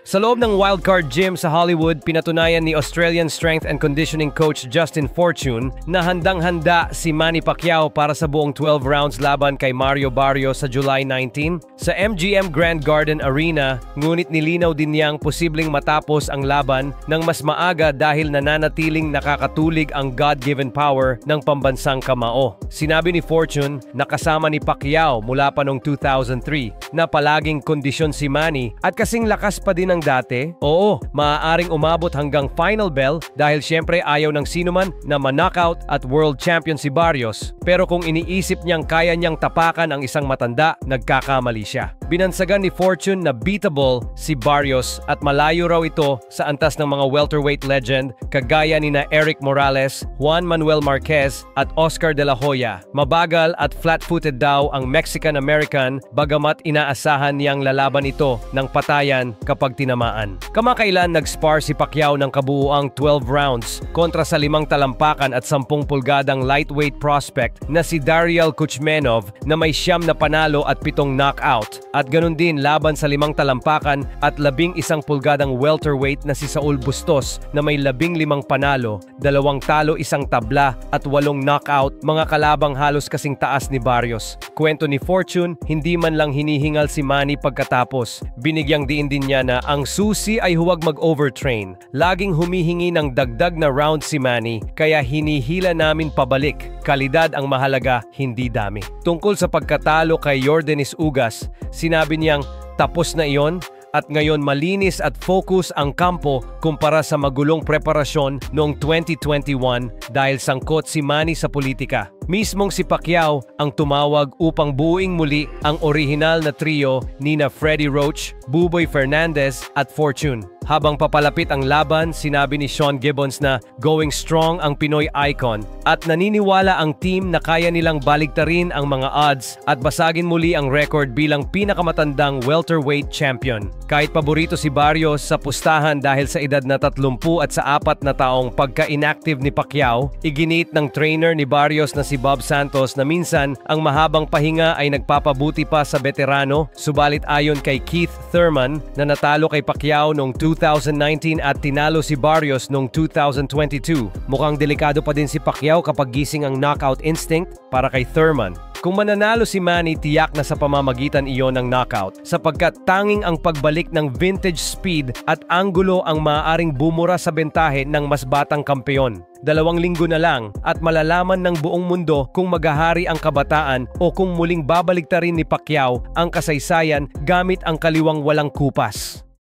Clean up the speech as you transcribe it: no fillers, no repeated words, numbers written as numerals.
Sa loob ng wildcard gym sa Hollywood, pinatunayan ni Australian strength and conditioning coach Justin Fortune na handang-handa si Manny Pacquiao para sa buong 12 rounds laban kay Mario Barrios sa July 19 sa MGM Grand Garden Arena, ngunit nilinaw din niyang posibleng matapos ang laban ng mas maaga dahil nananatiling nakakatulig ang God-given power ng pambansang kamao. Sinabi ni Fortune na kasama ni Pacquiao mula pa noong 2003 na palaging kondisyon si Manny at kasing lakas pa din ng dati. Oo, maaaring umabot hanggang final bell dahil syempre ayaw ng sinuman na ma-knockout at world champion si Barrios. Pero kung iniisip niyang kaya niyang tapakan ang isang matanda, nagkakamali siya. Binansagan ni Fortune na beatable si Barrios at malayo raw ito sa antas ng mga welterweight legend kagaya ni na Eric Morales, Juan Manuel Marquez at Oscar De La Hoya. Mabagal at flat-footed daw ang Mexican-American bagamat inaasahan niyang lalaban ito ng patayan kapag tinamaan. Kamakailan nag-spar si Pacquiao ng kabuuang 12 rounds kontra sa 5 talampakan at 10 pulgadang lightweight prospect na si Darial Kuchmenov na may 9 na panalo at 7 knockout. At ganun din laban sa 5 talampakan at 11 pulgadang welterweight na si Saul Bustos na may 15 panalo, 2 talo, 1 tabla at 8 knockout, mga kalabang halos kasing taas ni Barrios. Kwento ni Fortune, hindi man lang hinihingal si Manny pagkatapos. Binigyang diin din niya na ang susi ay huwag mag-overtrain. Laging humihingi ng dagdag na round si Manny, kaya hinihila namin pabalik. Kalidad ang mahalaga, hindi dami. Tungkol sa pagkatalo kay Yordenis Ugas, sinabi niyang tapos na iyon at ngayon malinis at focus ang kampo kumpara sa magulong preparasyon noong 2021 dahil sangkot si Manny sa politika. Mismong si Pacquiao ang tumawag upang buuing muli ang orihinal na trio nina Freddie Roach, Buboy Fernandez at Fortune. Habang papalapit ang laban, sinabi ni Sean Gibbons na going strong ang Pinoy icon at naniniwala ang team na kaya nilang baligtarin ang mga odds at basagin muli ang record bilang pinakamatandang welterweight champion. Kahit paborito si Barrios sa pustahan dahil sa edad na 30 at sa 4 na taong pagka-inactive ni Pacquiao, iginit ng trainer ni Barrios na si Bob Santos na minsan ang mahabang pahinga ay nagpapabuti pa sa veterano, subalit ayon kay Keith Thurman na natalo kay Pacquiao noong 2019 at tinalo si Barrios noong 2022. Mukhang delikado pa din si Pacquiao kapag gising ang knockout instinct para kay Thurman. Kung mananalo si Manny, tiyak na sa pamamagitan iyon ng knockout sapagkat tanging ang pagbalik ng vintage speed at anggulo ang maaaring bumura sa bentahe ng mas batang kampeon. 2 linggo na lang at malalaman ng buong mundo kung maghahari ang kabataan o kung muling babaliktarin ni Pacquiao ang kasaysayan gamit ang kaliwang walang kupas.